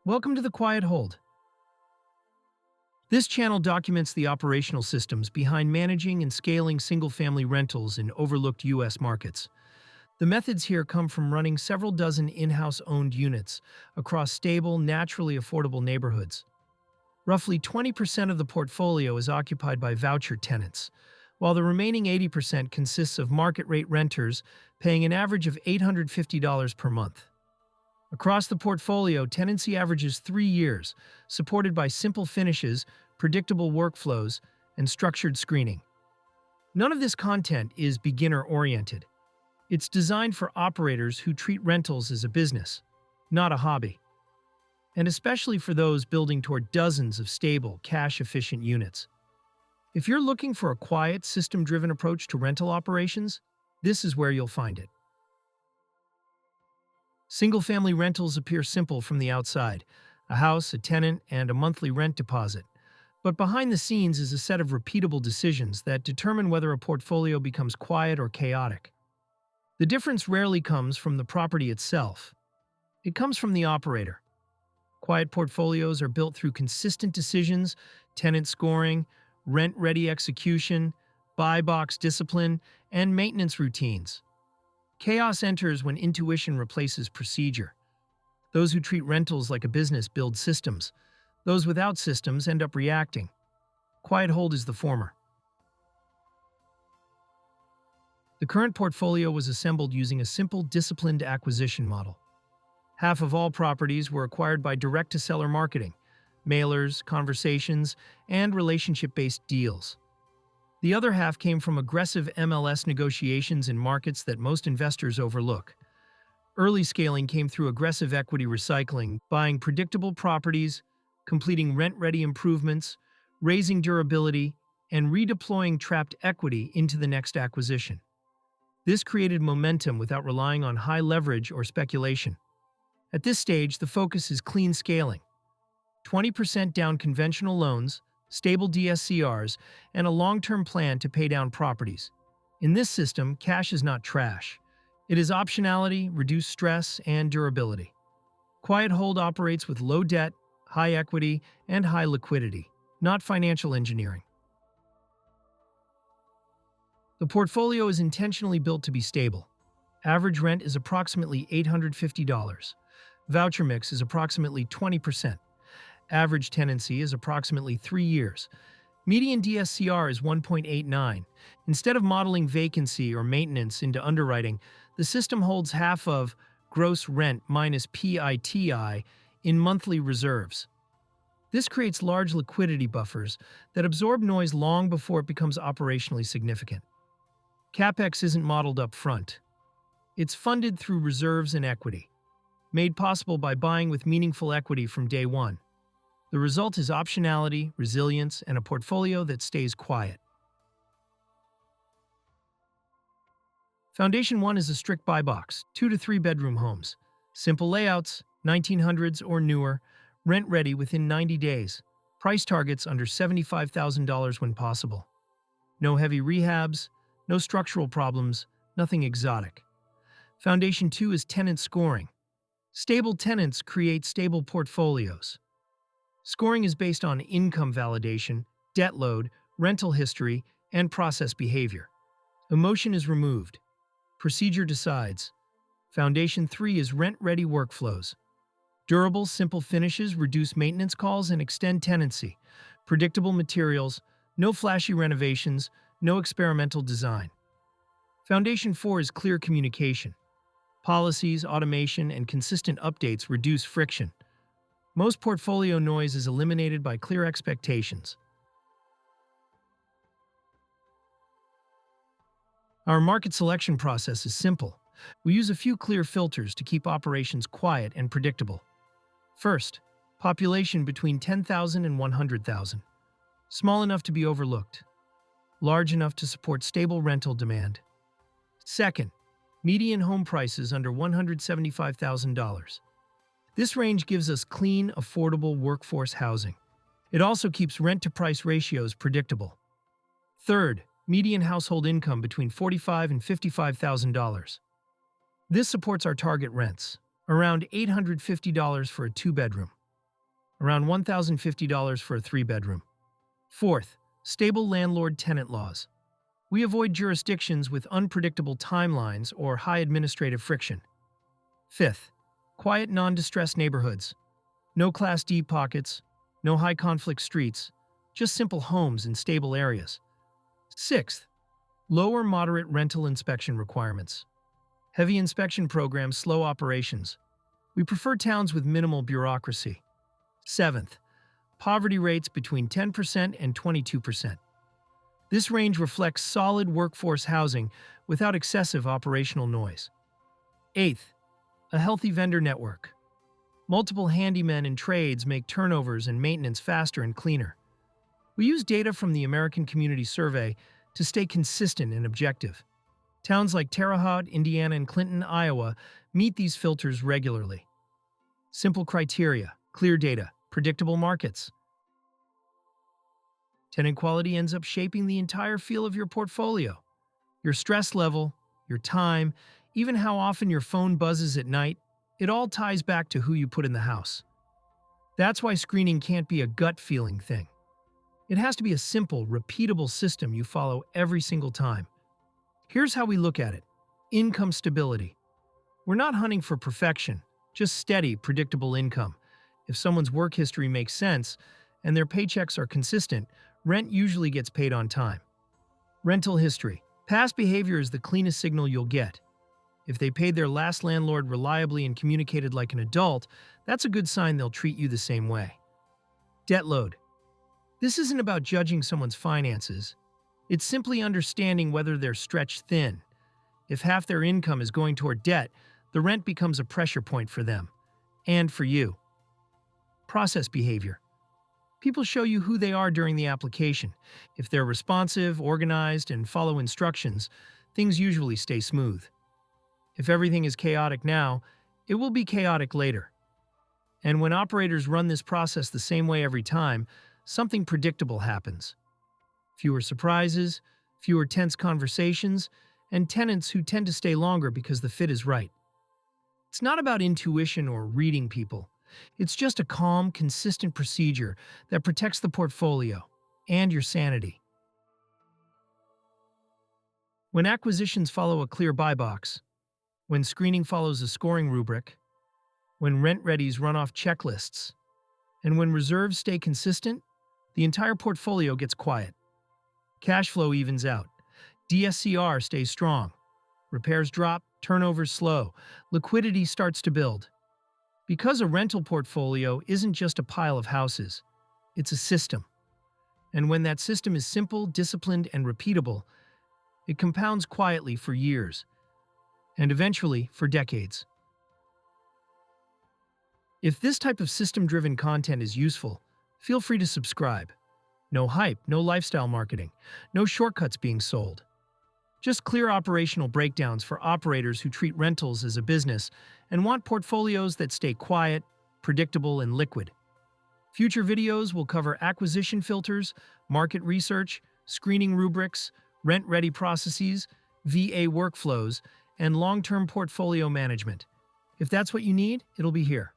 Welcome to the Quiet Hold. This channel documents the operational systems behind managing and scaling single-family rentals in overlooked U.S. markets. The methods here come from running several dozen in-house owned units across stable, naturally affordable neighborhoods. Roughly 20% of the portfolio is occupied by voucher tenants, while the remaining 80% consists of market-rate renters paying an average of $850 per month. Across the portfolio, tenancy averages 3 years, supported by simple finishes, predictable workflows, and structured screening. None of this content is beginner-oriented. It's designed for operators who treat rentals as a business, not a hobby. And especially for those building toward dozens of stable, cash-efficient units. If you're looking for a quiet, system-driven approach to rental operations, this is where you'll find it. Single-family rentals appear simple from the outside: a house, a tenant, and a monthly rent deposit. But behind the scenes is a set of repeatable decisions that determine whether a portfolio becomes quiet or chaotic. The difference rarely comes from the property itself. It comes from the operator. Quiet portfolios are built through consistent decisions, tenant scoring, rent-ready execution, buy box discipline, and maintenance routines. Chaos enters when intuition replaces procedure. Those who treat rentals like a business build systems. Those without systems end up reacting. Quiet Hold is the former. The current portfolio was assembled using a simple, disciplined acquisition model. Half of all properties were acquired by direct-to-seller marketing, mailers, conversations, and relationship-based deals. The other half came from aggressive MLS negotiations in markets that most investors overlook. Early scaling came through aggressive equity recycling, buying predictable properties, completing rent-ready improvements, raising durability, and redeploying trapped equity into the next acquisition. This created momentum without relying on high leverage or speculation. At this stage, the focus is clean scaling. 20% down conventional loans, stable DSCRs, and a long-term plan to pay down properties. In this system, cash is not trash. It is optionality, reduced stress, and durability. Quiet Hold operates with low debt, high equity, and high liquidity, not financial engineering. The portfolio is intentionally built to be stable. Average rent is approximately $850. Voucher mix is approximately 20%. Average tenancy is approximately 3 years. Median DSCR is 1.89. Instead of modeling vacancy or maintenance into underwriting, the system holds half of gross rent minus PITI in monthly reserves. This creates large liquidity buffers that absorb noise long before it becomes operationally significant. CapEx isn't modeled up front. It's funded through reserves and equity, made possible by buying with meaningful equity from day one. The result is optionality, resilience, and a portfolio that stays quiet. Foundation 1 is a strict buy box, 2 to 3 bedroom homes. Simple layouts, 1900s or newer, rent-ready within 90 days. Price targets under $75,000 when possible. No heavy rehabs, no structural problems, nothing exotic. Foundation 2 is tenant scoring. Stable tenants create stable portfolios. Scoring is based on income validation, debt load, rental history, and process behavior. Emotion is removed. Procedure decides. Foundation 3 is rent-ready workflows. Durable, simple finishes reduce maintenance calls and extend tenancy. Predictable materials, no flashy renovations, no experimental design. Foundation 4 is clear communication. Policies, automation, and consistent updates reduce friction. Most portfolio noise is eliminated by clear expectations. Our market selection process is simple. We use a few clear filters to keep operations quiet and predictable. First, population between 10,000 and 100,000. Small enough to be overlooked. Large enough to support stable rental demand. Second, median home prices under $175,000. This range gives us clean, affordable workforce housing. It also keeps rent-to-price ratios predictable. Third, median household income between $45,000 and $55,000. This supports our target rents, around $850 for a 2-bedroom. around $1,050 for a 3-bedroom. Fourth, stable landlord-tenant laws. We avoid jurisdictions with unpredictable timelines or high administrative friction. Fifth, quiet non-distressed neighborhoods. No Class D pockets, no high-conflict streets, just simple homes in stable areas. Sixth, low or moderate rental inspection requirements. Heavy inspection programs slow operations. We prefer towns with minimal bureaucracy. Seventh, poverty rates between 10% and 22%. This range reflects solid workforce housing without excessive operational noise. Eighth, a healthy vendor network. Multiple handymen and trades make turnovers and maintenance faster and cleaner. We use data from the American Community Survey to stay consistent and objective. Towns like Terre Haute, Indiana, and Clinton, Iowa meet these filters regularly. Simple criteria, clear data, predictable markets. Tenant quality ends up shaping the entire feel of your portfolio. Your stress level, your time, even how often your phone buzzes at night, it all ties back to who you put in the house. That's why screening can't be a gut-feeling thing. It has to be a simple, repeatable system you follow every single time. Here's how we look at it. Income stability. We're not hunting for perfection, just steady, predictable income. If someone's work history makes sense and their paychecks are consistent, rent usually gets paid on time. Rental history. Past behavior is the cleanest signal you'll get. If they paid their last landlord reliably and communicated like an adult, that's a good sign they'll treat you the same way. Debt load. This isn't about judging someone's finances. It's simply understanding whether they're stretched thin. If half their income is going toward debt, the rent becomes a pressure point for them. And for you. Process behavior. People show you who they are during the application. If they're responsive, organized, and follow instructions, things usually stay smooth. If everything is chaotic now, it will be chaotic later. And when operators run this process the same way every time, something predictable happens. Fewer surprises, fewer tense conversations, and tenants who tend to stay longer because the fit is right. It's not about intuition or reading people. It's just a calm, consistent procedure that protects the portfolio and your sanity. When acquisitions follow a clear buy box, when screening follows a scoring rubric, when rent-readies run off checklists, and when reserves stay consistent, the entire portfolio gets quiet. Cash flow evens out. DSCR stays strong. Repairs drop, turnovers slow. Liquidity starts to build. Because a rental portfolio isn't just a pile of houses, it's a system. And when that system is simple, disciplined, and repeatable, it compounds quietly for years, and eventually for decades. If this type of system-driven content is useful, feel free to subscribe. No hype, no lifestyle marketing, no shortcuts being sold. Just clear operational breakdowns for operators who treat rentals as a business and want portfolios that stay quiet, predictable, and liquid. Future videos will cover acquisition filters, market research, screening rubrics, rent-ready processes, VA workflows, and long-term portfolio management. If that's what you need, it'll be here.